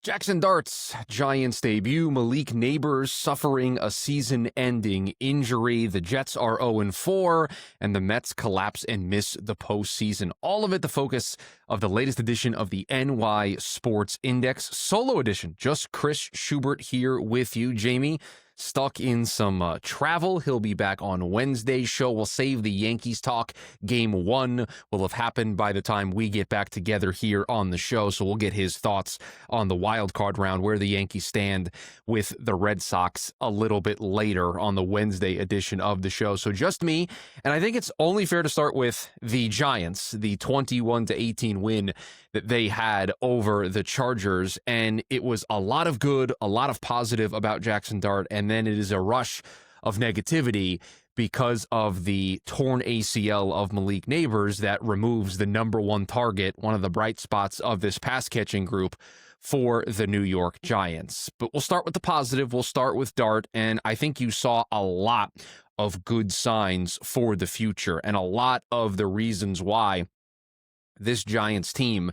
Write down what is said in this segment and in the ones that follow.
Jaxson Dart's Giants debut. Malik Nabers suffering a season-ending injury. The Jets are 0-4, and the Mets collapse and miss the postseason. All of it the focus of the latest edition of the NY Sports Index. Solo edition. Just Chris Schubert here with you. Jamie, stuck in some travel. He'll be back on Wednesday's show. We'll save the Yankees talk. Game 1 will have happened by the time we get back together here on the show, so we'll get his thoughts on the wild card round, where the Yankees stand with the Red Sox a little bit later on the Wednesday edition of the show. So just me, and I think it's only fair to start with the Giants, the 21-18 win that they had over the Chargers, and it was a lot of good, a lot of positive about Jaxson Dart, and then it is a rush of negativity because of the torn ACL of Malik Nabers that removes the number one target, one of the bright spots of this pass-catching group for the New York Giants. But we'll start with the positive. We'll start with Dart, and I think you saw a lot of good signs for the future and a lot of the reasons why this Giants team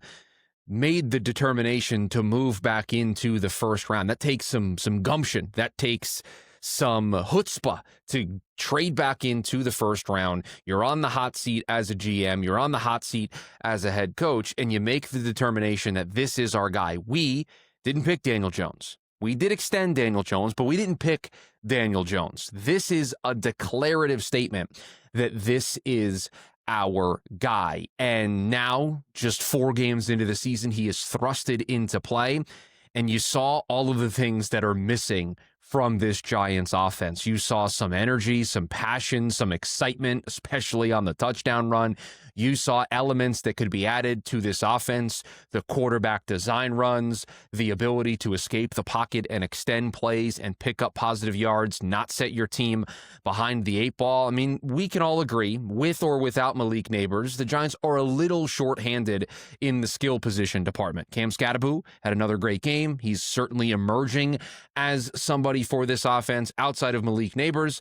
made the determination to move back into the first round. That takes some gumption. That takes some chutzpah to trade back into the first round. You're on the hot seat as a GM. You're on the hot seat as a head coach, and you make the determination that this is our guy. We didn't pick Daniel Jones. We did extend Daniel Jones, but we didn't pick Daniel Jones. This is a declarative statement that this is our guy. And now, just 4 games into the season, he is thrusted into play. And you saw all of the things that are missing from this Giants offense. You saw some energy, some passion, some excitement, especially on the touchdown run. You saw elements that could be added to this offense, the quarterback design runs, the ability to escape the pocket and extend plays and pick up positive yards, not set your team behind the 8 ball. I mean, we can all agree, with or without Malik Nabers, the Giants are a little shorthanded in the skill position department. Cam Skattebo had another great game. He's certainly emerging as somebody for this offense outside of Malik Nabers.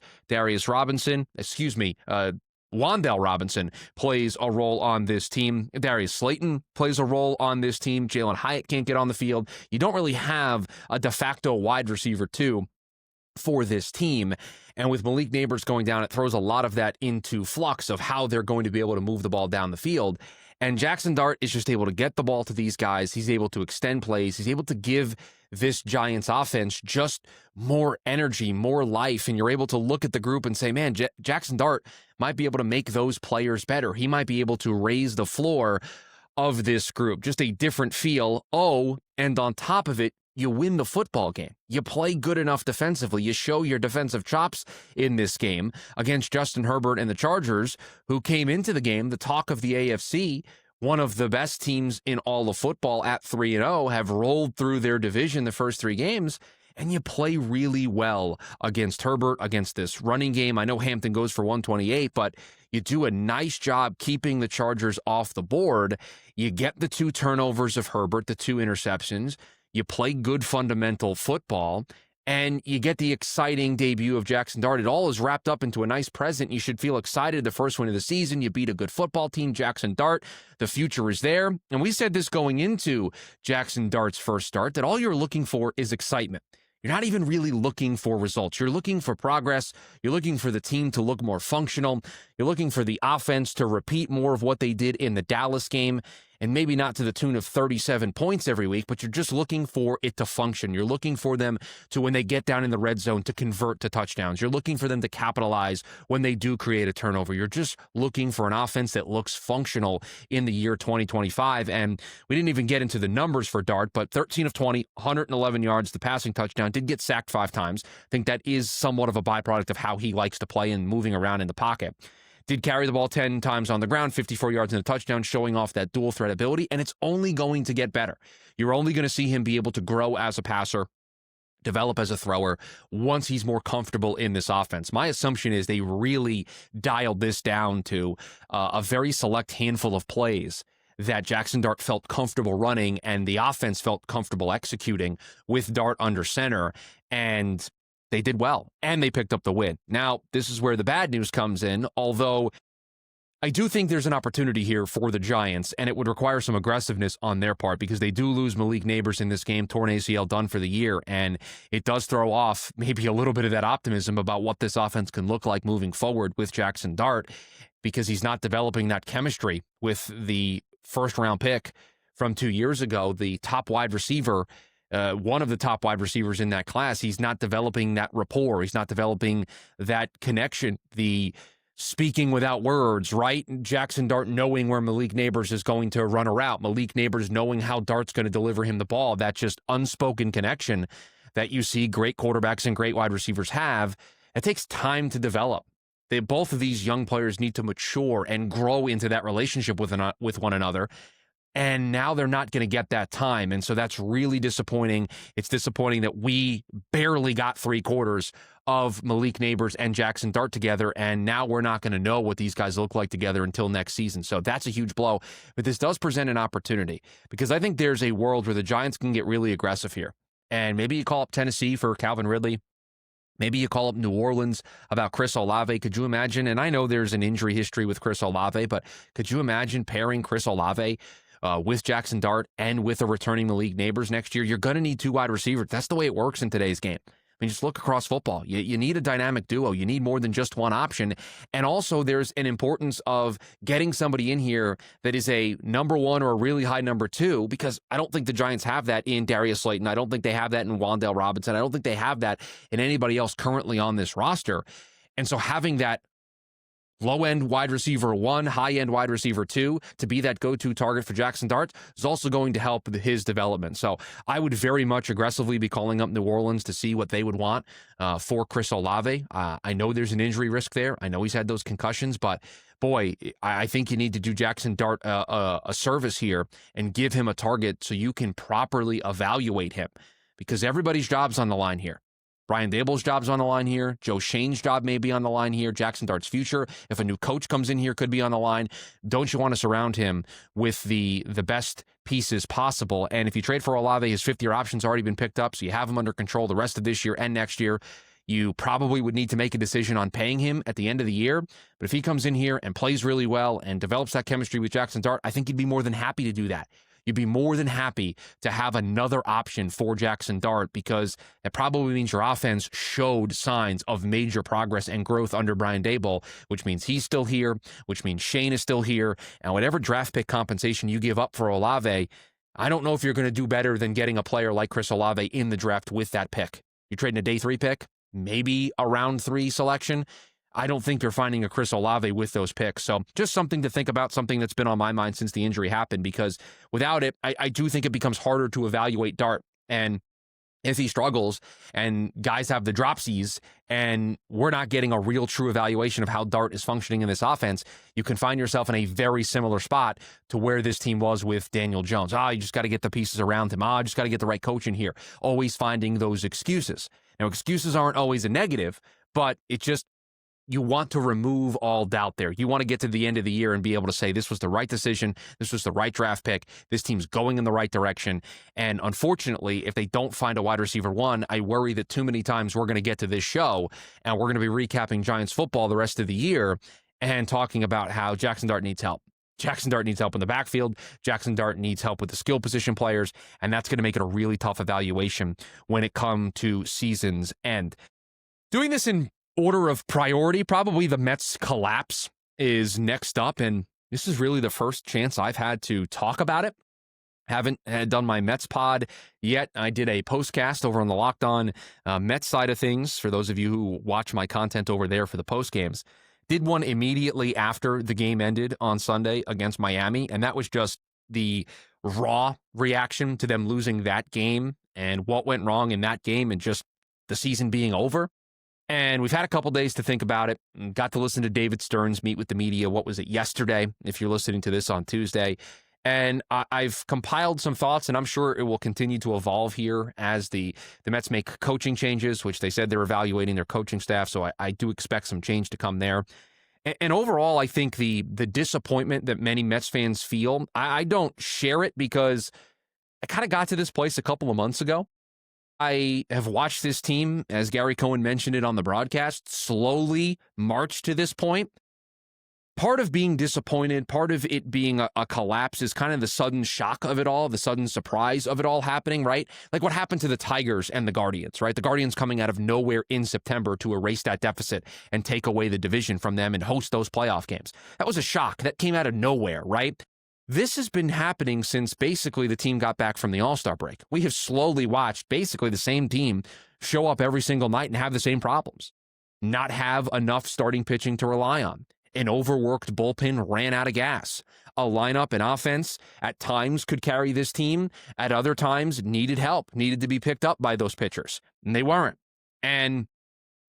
Wan'Dale Robinson plays a role on this team. Darius Slayton plays a role on this team. Jalen Hyatt can't get on the field. You don't really have a de facto wide receiver too for this team. And with Malik Nabers going down, it throws a lot of that into flux of how they're going to be able to move the ball down the field. And Jaxson Dart is just able to get the ball to these guys. He's able to extend plays. He's able to give this Giants offense just more energy, more life. And you're able to look at the group and say, man, Jaxson Dart might be able to make those players better. He might be able to raise the floor of this group. Just a different feel. Oh, and on top of it, you win the football game. You play good enough defensively. You show your defensive chops in this game against Justin Herbert and the Chargers, who came into the game, the talk of the AFC, one of the best teams in all of football at 3-0, have rolled through their division the first 3 games, and you play really well against Herbert, against this running game. I know Hampton goes for 128, but you do a nice job keeping the Chargers off the board. You get the 2 turnovers of Herbert, the 2 interceptions. You play good fundamental football, and you get the exciting debut of Jaxson Dart. It all is wrapped up into a nice present. You should feel excited. The first win of the season, you beat a good football team, Jaxson Dart. The future is there. And we said this going into Jaxson Dart's first start, that all you're looking for is excitement. You're not even really looking for results. You're looking for progress. You're looking for the team to look more functional. You're looking for the offense to repeat more of what they did in the Dallas game, and maybe not to the tune of 37 points every week, but you're just looking for it to function. You're looking for them to, when they get down in the red zone, to convert to touchdowns. You're looking for them to capitalize when they do create a turnover. You're just looking for an offense that looks functional in the year 2025. And we didn't even get into the numbers for Dart, but 13 of 20, 111 yards, the passing touchdown, did get sacked 5 times. I think that is somewhat of a byproduct of how he likes to play and moving around in the pocket. Did carry the ball 10 times on the ground, 54 yards and a touchdown, showing off that dual threat ability, and it's only going to get better. You're only going to see him be able to grow as a passer, develop as a thrower, once he's more comfortable in this offense. My assumption is they really dialed this down to a very select handful of plays that Jaxson Dart felt comfortable running and the offense felt comfortable executing with Dart under center, and they did well, and they picked up the win. Now, this is where the bad news comes in. Although I do think there's an opportunity here for the Giants, and it would require some aggressiveness on their part because they do lose Malik Nabers in this game, torn ACL, done for the year, and it does throw off maybe a little bit of that optimism about what this offense can look like moving forward with Jaxson Dart because he's not developing that chemistry with the first-round pick from 2 years ago, the top wide receiver, one of the top wide receivers in that class. He's not developing that rapport. He's not developing that connection, the speaking without words, right? Jaxson Dart knowing where Malik Nabers is going to run a route. Malik Nabers knowing how Dart's going to deliver him the ball. That just unspoken connection that you see great quarterbacks and great wide receivers have. It takes time to develop. Both of these young players need to mature and grow into that relationship with one another. And now they're not going to get that time. And so that's really disappointing. It's disappointing that we barely got 3/4 of Malik Nabers and Jaxson Dart together. And now we're not going to know what these guys look like together until next season. So that's a huge blow. But this does present an opportunity because I think there's a world where the Giants can get really aggressive here. And maybe you call up Tennessee for Calvin Ridley. Maybe you call up New Orleans about Chris Olave. Could you imagine? And I know there's an injury history with Chris Olave, but could you imagine pairing Chris Olave with Jaxson Dart and with a returning Malik Nabers next year? You're going to need 2 wide receivers. That's the way it works in today's game. I mean, just look across football. You need a dynamic duo. You need more than just one option. And also, there's an importance of getting somebody in here that is a number 1 or a really high number 2, because I don't think the Giants have that in Darius Slayton. I don't think they have that in Wan'Dale Robinson. I don't think they have that in anybody else currently on this roster. And so having that low-end wide receiver 1, high-end wide receiver 2 to be that go-to target for Jaxson Dart is also going to help his development. So I would very much aggressively be calling up New Orleans to see what they would want for Chris Olave. I know there's an injury risk there. I know he's had those concussions, but boy, I think you need to do Jaxson Dart a service here and give him a target so you can properly evaluate him, because everybody's job's on the line here. Brian Daboll's job's on the line here. Joe Shane's job may be on the line here. Jaxson Dart's future, if a new coach comes in here, could be on the line. Don't you want to surround him with the best pieces possible? And if you trade for Olave, his 5th-year option's already been picked up, so you have him under control the rest of this year and next year. You probably would need to make a decision on paying him at the end of the year. But if he comes in here and plays really well and develops that chemistry with Jaxson Dart, I think you'd be more than happy to do that. You'd be more than happy to have another option for Jaxson Dart, because it probably means your offense showed signs of major progress and growth under Brian Daboll, which means he's still here, which means Shane is still here. And whatever draft pick compensation you give up for Olave, I don't know if you're going to do better than getting a player like Chris Olave in the draft with that pick. You're trading a day 3 pick, maybe a round 3 selection. I don't think you're finding a Chris Olave with those picks. So just something to think about, something that's been on my mind since the injury happened, because without it, I do think it becomes harder to evaluate Dart. And if he struggles and guys have the dropsies and we're not getting a real true evaluation of how Dart is functioning in this offense, you can find yourself in a very similar spot to where this team was with Daniel Jones. You just got to get the pieces around him. Just got to get the right coach in here. Always finding those excuses. Now, excuses aren't always a negative, but you want to remove all doubt there. You want to get to the end of the year and be able to say, this was the right decision. This was the right draft pick. This team's going in the right direction. And unfortunately, if they don't find a wide receiver 1, I worry that too many times we're going to get to this show and we're going to be recapping Giants football the rest of the year and talking about how Jaxson Dart needs help. Jaxson Dart needs help in the backfield. Jaxson Dart needs help with the skill position players. And that's going to make it a really tough evaluation when it comes to season's end. Doing this in order of priority, probably the Mets collapse is next up, and this is really the first chance I've had to talk about it. Haven't done my Mets pod yet. I did a postcast over on the Locked On Mets side of things, for those of you who watch my content over there for the postgames. Did one immediately after the game ended on Sunday against Miami, and that was just the raw reaction to them losing that game and what went wrong in that game and just the season being over. And we've had a couple days to think about it. Got to listen to David Stearns meet with the media. What was it, yesterday, if you're listening to this on Tuesday. And I've compiled some thoughts, and I'm sure it will continue to evolve here as the Mets make coaching changes, which they said they're evaluating their coaching staff. So I do expect some change to come there. And overall, I think the disappointment that many Mets fans feel, I don't share it, because I kind of got to this place a couple of months ago. I have watched this team, as Gary Cohen mentioned it on the broadcast, slowly march to this point. part of being disappointed, part of it being a collapse is kind of the sudden shock of it all, the sudden surprise of it all happening, right? Like what happened to the Tigers and the Guardians, right? The Guardians coming out of nowhere in September to erase that deficit and take away the division from them and host those playoff games. That was a shock. That came out of nowhere, right? This has been happening since basically the team got back from the All-Star break. We have slowly watched basically the same team show up every single night and have the same problems. Not have enough starting pitching to rely on. An overworked bullpen ran out of gas. A lineup and offense at times could carry this team. At other times needed help, needed to be picked up by those pitchers. And they weren't. And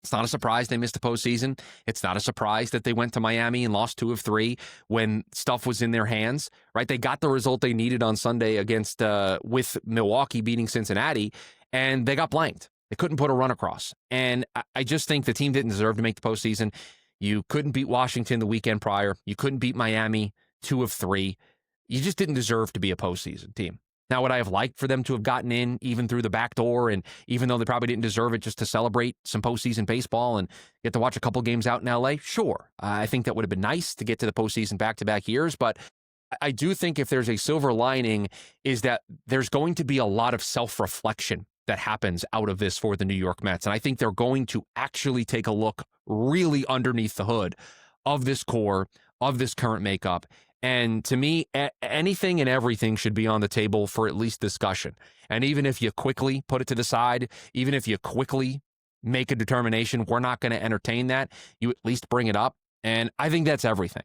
it's not a surprise they missed the postseason. It's not a surprise that they went to Miami and lost 2 of 3 when stuff was in their hands, right? They got the result they needed on Sunday against with Milwaukee beating Cincinnati, and they got blanked. They couldn't put a run across. And I just think the team didn't deserve to make the postseason. You couldn't beat Washington the weekend prior. You couldn't beat Miami 2 of 3. You just didn't deserve to be a postseason team. Now, would I have liked for them to have gotten in even through the back door, and even though they probably didn't deserve it, just to celebrate some postseason baseball and get to watch a couple games out in LA? Sure. I think that would have been nice to get to the postseason back-to-back years, but I do think if there's a silver lining is that there's going to be a lot of self-reflection that happens out of this for the New York Mets. And I think they're going to actually take a look really underneath the hood of this core, of this current makeup. And to me, anything and everything should be on the table for at least discussion. And even if you quickly put it to the side, even if you quickly make a determination, we're not going to entertain that, you at least bring it up. And I think that's everything.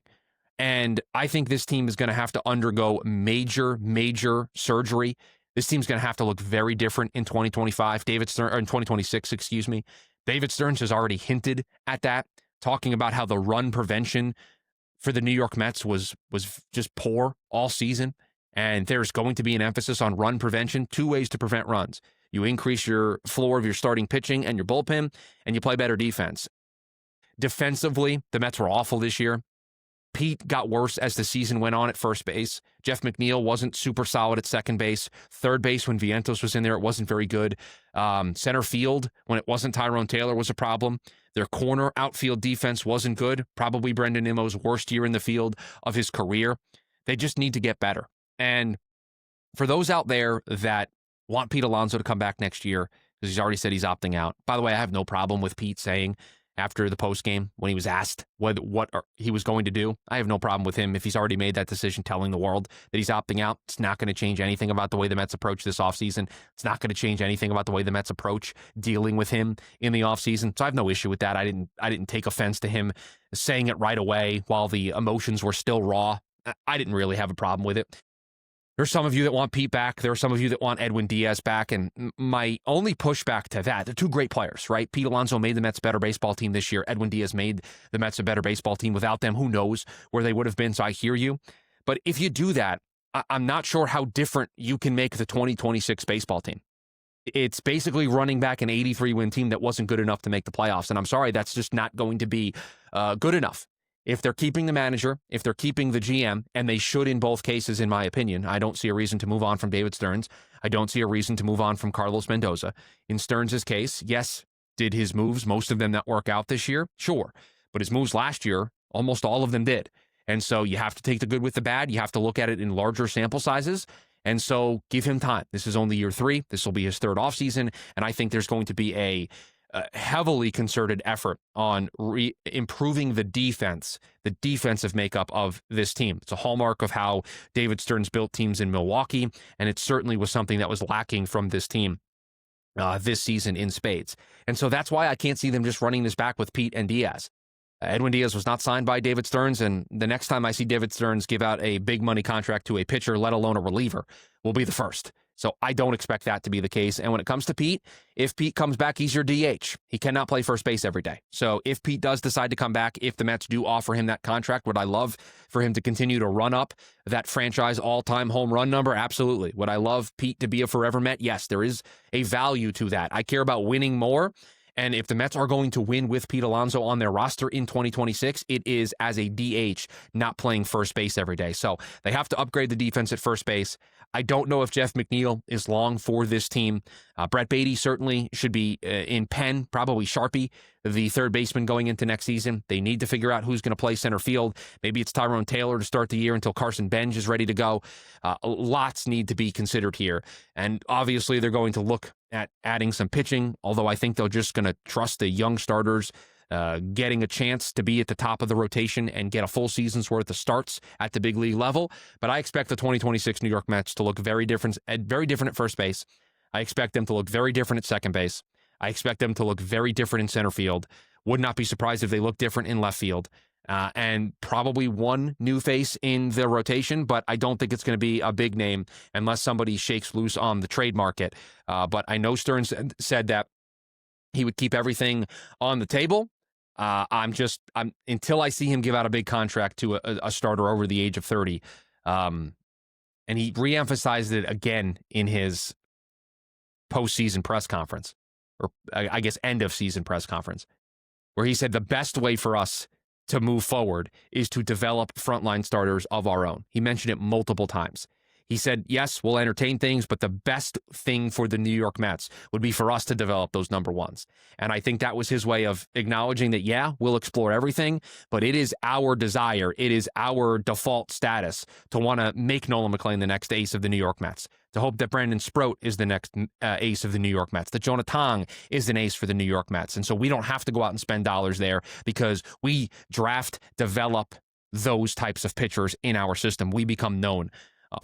And I think this team is going to have to undergo major surgery. This team's going to have to look very different in 2025. In 2026, excuse me. David Stearns has already hinted at that, talking about how the run prevention for the New York Mets was just poor all season. And there's going to be an emphasis on run prevention. 2 ways to prevent runs. You increase your floor of your starting pitching and your bullpen, and you play better defense. Defensively, the Mets were awful this year. Pete got worse as the season went on at first base. Jeff McNeil wasn't super solid at second base. Third base, when Vientos was in there, it wasn't very good. Center field, when it wasn't Tyrone Taylor, was a problem. Their corner outfield defense wasn't good. Probably Brendan Nimmo's worst year in the field of his career. They just need to get better. And for those out there that want Pete Alonso to come back next year, because he's already said he's opting out. By the way, I have no problem with Pete saying after the postgame when he was asked what he was going to do. I have no problem with him if he's already made that decision telling the world that he's opting out. It's not going to change anything about the way the Mets approach this offseason. It's not going to change anything about the way the Mets approach dealing with him in the offseason. So I have no issue with that. I didn't take offense to him saying it right away while the emotions were still raw. I didn't really have a problem with it. There's some of you that want Pete back. There are some of you that want Edwin Diaz back. And my only pushback to that, they're 2 great players, right? Pete Alonso made the Mets a better baseball team this year. Edwin Diaz made the Mets a better baseball team. Without them, who knows where they would have been. So I hear you. But if you do that, I'm not sure how different you can make the 2026 baseball team. It's basically running back an 83-win team that wasn't good enough to make the playoffs. And I'm sorry, that's just not going to be good enough. If they're keeping the manager, if they're keeping the GM, and they should in both cases, in my opinion, I don't see a reason to move on from David Stearns. I don't see a reason to move on from Carlos Mendoza. In Stearns' case, yes, did his moves, most of them not work out this year? Sure. But his moves last year, almost all of them did. And so you have to take the good with the bad. You have to look at it in larger sample sizes. And so give him time. This is only year 3. This will be his 3rd offseason. And I think there's going to be a heavily concerted effort on improving the defensive makeup of this team. It's a hallmark of how David Stearns built teams in Milwaukee, and it certainly was something that was lacking from this team this season in spades. And so that's why I can't see them just running this back with Pete and Diaz. Edwin Diaz was not signed by David Stearns, and the next time I see David Stearns give out a big money contract to a pitcher, let alone a reliever, will be the first. So I don't expect that to be the case. And when it comes to Pete, if Pete comes back, he's your DH. He cannot play first base every day. So if Pete does decide to come back, if the Mets do offer him that contract, would I love for him to continue to run up that franchise all-time home run number? Absolutely. Would I love Pete to be a forever Met? Yes, there is a value to that. I care about winning more. And if the Mets are going to win with Pete Alonso on their roster in 2026, it is as a DH, not playing first base every day. So they have to upgrade the defense at first base. I don't know if Jeff McNeil is long for this team. Brett Beatty certainly should be in pen, probably Sharpie, the third baseman going into next season. They need to figure out who's going to play center field. Maybe it's Tyrone Taylor to start the year until Carson Benj is ready to go. Lots need to be considered here. And obviously they're going to look at adding some pitching, although I think they're just going to trust the young starters getting a chance to be at the top of the rotation and get a full season's worth of starts at the big league level. But I expect the 2026 New York Mets to look very different at first base. I expect them to look very different at second base. I expect them to look very different in center field. Would not be surprised if they look different in left field. And probably one new face in the rotation, but I don't think it's going to be a big name unless somebody shakes loose on the trade market. But I know Stearns said that he would keep everything on the table. I'm until I see him give out a big contract to a starter over the age of 30. And he reemphasized it again in his postseason press conference, or I guess end of season press conference, where he said the best way for us to move forward is to develop frontline starters of our own. He mentioned it multiple times. He said, yes, we'll entertain things, but the best thing for the New York Mets would be for us to develop those number ones. And I think that was his way of acknowledging that, yeah, we'll explore everything, but it is our desire, it is our default status to want to make Nolan McLean the next ace of the New York Mets, to hope that Brandon Sproat is the next ace of the New York Mets, that Jonah Tong is an ace for the New York Mets. And so we don't have to go out and spend dollars there because we draft, develop those types of pitchers in our system. We become known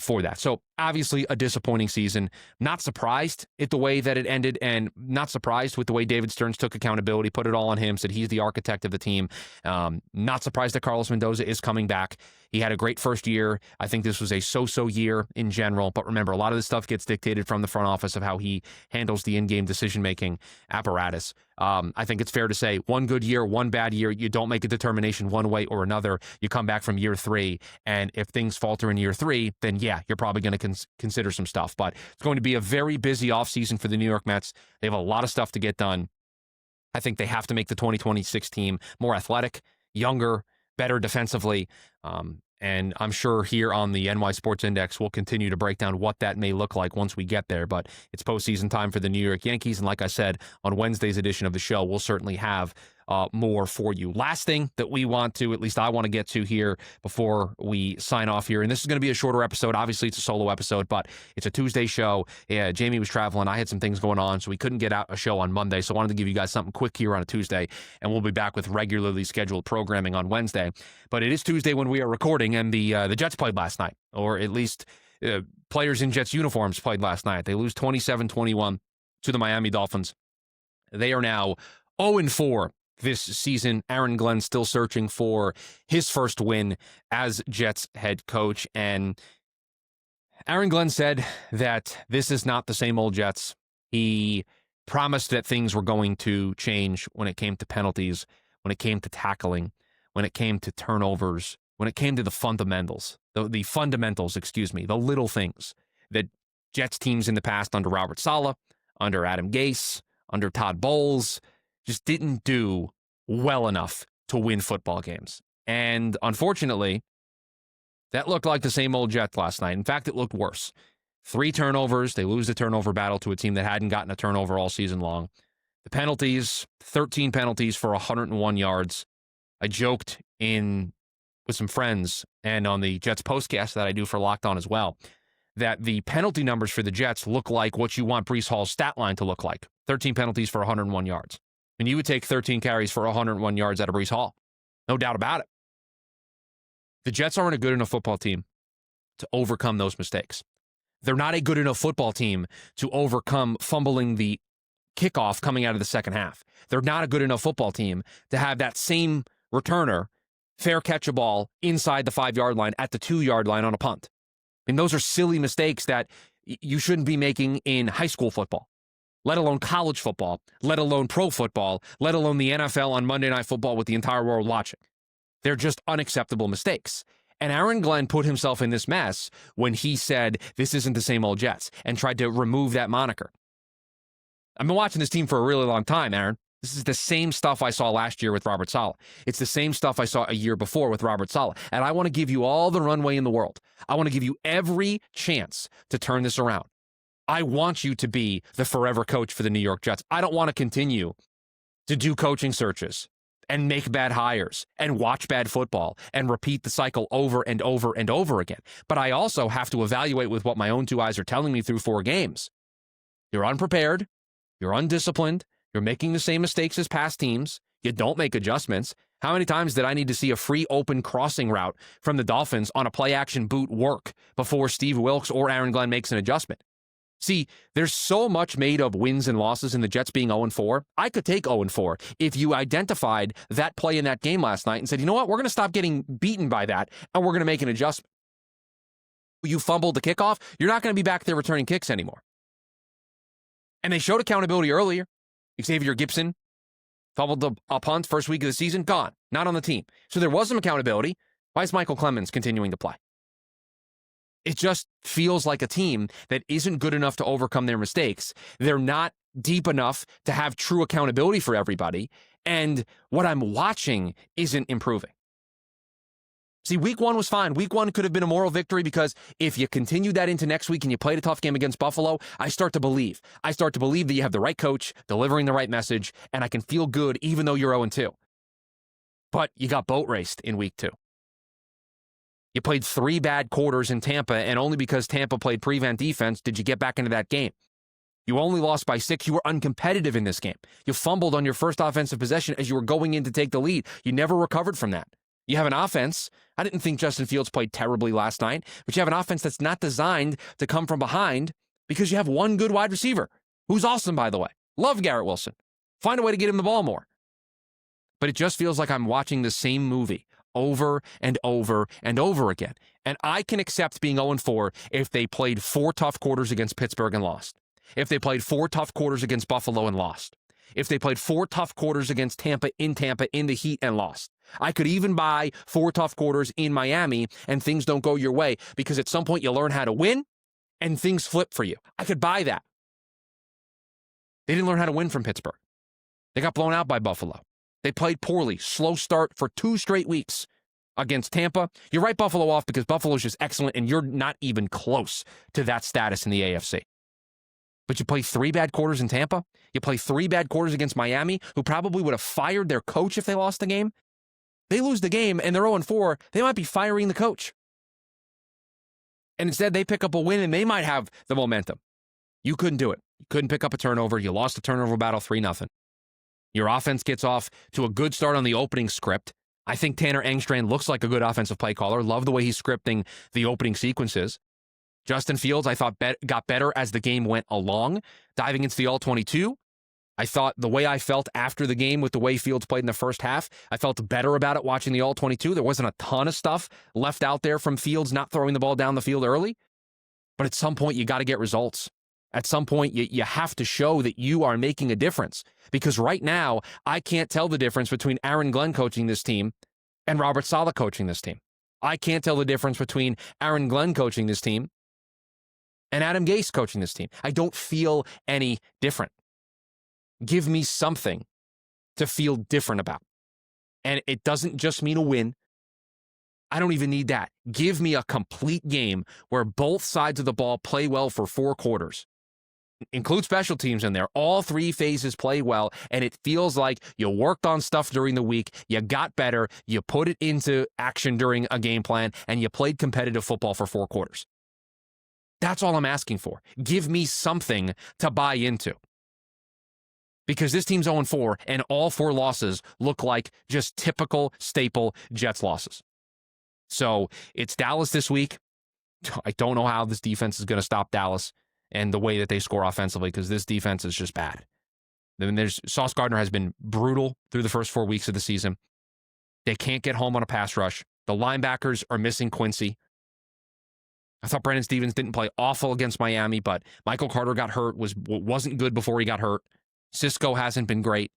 for that. So obviously a disappointing season. Not surprised at the way that it ended, and not surprised with the way David Stearns took accountability, put it all on him, said he's the architect of the team. Not surprised that Carlos Mendoza is coming back. He had a great first year. I think this was a so-so year in general, but remember, a lot of this stuff gets dictated from the front office of how he handles the in-game decision-making apparatus. I think it's fair to say one good year, one bad year, you don't make a determination one way or another. You come back from year 3, and if things falter in year 3, then yeah, you're probably going to consider some stuff. But it's going to be a very busy offseason for the New York Mets. They have a lot of stuff to get done. I think they have to make the 2026 team more athletic, younger, better defensively. And I'm sure here on the NY Sports Index, we'll continue to break down what that may look like once we get there. But it's postseason time for the New York Yankees. And like I said, on Wednesday's edition of the show, we'll certainly have more for you. Last thing that we want to, at least I want to get to here before we sign off here, and this is going to be a shorter episode. Obviously, it's a solo episode, but it's a Tuesday show. Yeah, Jamie was traveling. I had some things going on, so we couldn't get out a show on Monday. So I wanted to give you guys something quick here on a Tuesday, and we'll be back with regularly scheduled programming on Wednesday. But it is Tuesday when we are recording, and the Jets played last night, or at least players in Jets uniforms played last night. They lose 27-21 to the Miami Dolphins. They are now 0-4 this season. Aaron Glenn still searching for his first win as Jets head coach. And Aaron Glenn said that this is not the same old Jets. He promised that things were going to change when it came to penalties, when it came to tackling, when it came to turnovers, when it came to the fundamentals, the little things that Jets teams in the past under Robert Saleh, under Adam Gase, under Todd Bowles, just didn't do well enough to win football games. And unfortunately, that looked like the same old Jets last night. In fact, it looked worse. 3 turnovers. They lose the turnover battle to a team that hadn't gotten a turnover all season long. The penalties, 13 penalties for 101 yards. I joked with some friends and on the Jets postcast that I do for Locked On as well, that the penalty numbers for the Jets look like what you want Breece Hall's stat line to look like. 13 penalties for 101 yards. And you would take 13 carries for 101 yards out of Breece Hall. No doubt about it. The Jets aren't a good enough football team to overcome those mistakes. They're not a good enough football team to overcome fumbling the kickoff coming out of the second half. They're not a good enough football team to have that same returner fair catch a ball inside the 5-yard line at the 2-yard line on a punt. And those are silly mistakes that you shouldn't be making in high school football, let alone college football, let alone pro football, let alone the NFL on Monday Night Football with the entire world watching. They're just unacceptable mistakes. And Aaron Glenn put himself in this mess when he said, this isn't the same old Jets, and tried to remove that moniker. I've been watching this team for a really long time, Aaron. This is the same stuff I saw last year with Robert Saleh. It's the same stuff I saw a year before with Robert Saleh. And I want to give you all the runway in the world. I want to give you every chance to turn this around. I want you to be the forever coach for the New York Jets. I don't want to continue to do coaching searches and make bad hires and watch bad football and repeat the cycle over and over and over again. But I also have to evaluate with what my own two eyes are telling me through 4 games. You're unprepared. You're undisciplined. You're making the same mistakes as past teams. You don't make adjustments. How many times did I need to see a free open crossing route from the Dolphins on a play-action boot work before Steve Wilks or Aaron Glenn makes an adjustment? See, there's so much made of wins and losses in the Jets being 0-4. I could take 0-4 if you identified that play in that game last night and said, you know what, we're going to stop getting beaten by that, and we're going to make an adjustment. You fumbled the kickoff, you're not going to be back there returning kicks anymore. And they showed accountability earlier. Xavier Gipson fumbled a punt first week of the season, gone, not on the team. So there was some accountability. Why is Michael Clemens continuing to play? It just feels like a team that isn't good enough to overcome their mistakes. They're not deep enough to have true accountability for everybody. And what I'm watching isn't improving. See, week 1 was fine. Week 1 could have been a moral victory because if you continue that into next week and you played a tough game against Buffalo, I start to believe. I start to believe that you have the right coach, delivering the right message, and I can feel good even though you're 0-2. But you got boat raced in week 2. You played 3 bad quarters in Tampa, and only because Tampa played prevent defense did you get back into that game. You only lost by 6. You were uncompetitive in this game. You fumbled on your first offensive possession as you were going in to take the lead. You never recovered from that. You have an offense. I didn't think Justin Fields played terribly last night, but you have an offense that's not designed to come from behind because you have one good wide receiver, who's awesome, by the way. Love Garrett Wilson. Find a way to get him the ball more. But it just feels like I'm watching the same movie over and over and over again. And I can accept being 0-4 if they played 4 tough quarters against Pittsburgh and lost. If they played 4 tough quarters against Buffalo and lost. If they played 4 tough quarters against Tampa in the heat and lost. I could even buy 4 tough quarters in Miami and things don't go your way because at some point you learn how to win and things flip for you. I could buy that. They didn't learn how to win from Pittsburgh. They got blown out by Buffalo. They played poorly, slow start for 2 straight weeks against Tampa. You write Buffalo off because Buffalo's just excellent and you're not even close to that status in the AFC. But you play 3 bad quarters in Tampa. You play 3 bad quarters against Miami, who probably would have fired their coach if they lost the game. They lose the game and they're 0-4. They might be firing the coach. And instead, they pick up a win and they might have the momentum. You couldn't do it. You couldn't pick up a turnover. You lost a turnover battle 3-0. Your offense gets off to a good start on the opening script. I think Tanner Engstrand looks like a good offensive play caller. Love the way he's scripting the opening sequences. Justin Fields, I thought, got better as the game went along, diving into the All-22. I thought the way I felt after the game with the way Fields played in the first half, I felt better about it watching the All-22. There wasn't a ton of stuff left out there from Fields not throwing the ball down the field early. But at some point, you got to get results. At some point, you have to show that you are making a difference. Because right now, I can't tell the difference between Aaron Glenn coaching this team and Robert Saleh coaching this team. I can't tell the difference between Aaron Glenn coaching this team and Adam Gase coaching this team. I don't feel any different. Give me something to feel different about. And it doesn't just mean a win. I don't even need that. Give me a complete game where both sides of the ball play well for 4 quarters. Include special teams in there. All 3 phases play well, and it feels like you worked on stuff during the week, you got better, you put it into action during a game plan, and you played competitive football for 4 quarters. That's all I'm asking for. Give me something to buy into. Because this team's 0-4, and all 4 losses look like just typical staple Jets losses. So it's Dallas this week. I don't know how this defense is going to stop Dallas and the way that they score offensively, because this defense is just bad. Then Sauce Gardner has been brutal through the first 4 weeks of the season. They can't get home on a pass rush. The linebackers are missing Quincy. I thought Brandon Stevens didn't play awful against Miami, but Michael Carter got hurt, wasn't good before he got hurt. Cisco hasn't been great.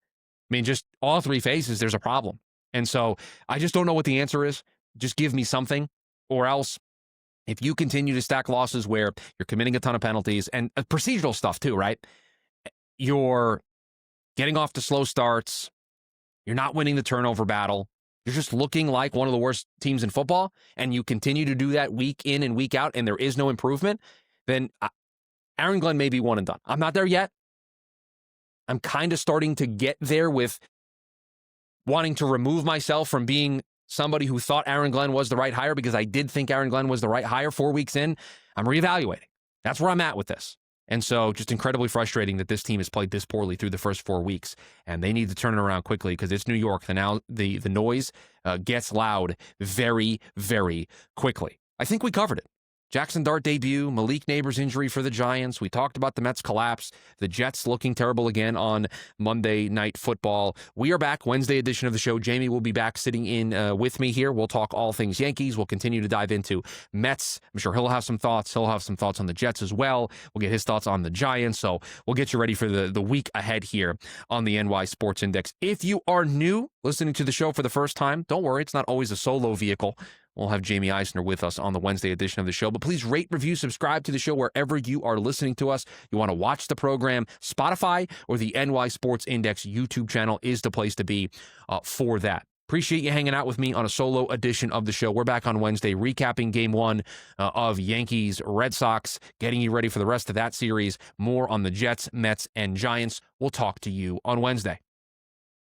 I mean, just all 3 phases, there's a problem. And so I just don't know what the answer is. Just give me something, or else if you continue to stack losses where you're committing a ton of penalties and procedural stuff too, right? You're getting off to slow starts. You're not winning the turnover battle. You're just looking like one of the worst teams in football, and you continue to do that week in and week out, and there is no improvement, then Aaron Glenn may be one and done. I'm not there yet. I'm kind of starting to get there with wanting to remove myself from being somebody who thought Aaron Glenn was the right hire, because I did think Aaron Glenn was the right hire 4 weeks in. I'm reevaluating. That's where I'm at with this. And so just incredibly frustrating that this team has played this poorly through the first 4 weeks, and they need to turn it around quickly because it's New York. And now the noise gets loud very, very quickly. I think we covered it. Jaxson Dart debut, Malik Nabers injury for the Giants. We talked about the Mets collapse, the Jets looking terrible again on Monday Night Football. We are back, Wednesday edition of the show. Jamie will be back sitting in with me here. We'll talk all things Yankees. We'll continue to dive into Mets. I'm sure he'll have some thoughts. He'll have some thoughts on the Jets as well. We'll get his thoughts on the Giants. So we'll get you ready for the week ahead here on the NY Sports Index. If you are new listening to the show for the first time, don't worry. It's not always a solo vehicle. We'll have Jamie Eisner with us on the Wednesday edition of the show. But please rate, review, subscribe to the show wherever you are listening to us. You want to watch the program, Spotify or the NY Sports Index YouTube channel is the place to be for that. Appreciate you hanging out with me on a solo edition of the show. We're back on Wednesday recapping Game 1 of Yankees Red Sox, getting you ready for the rest of that series. More on the Jets, Mets, and Giants. We'll talk to you on Wednesday.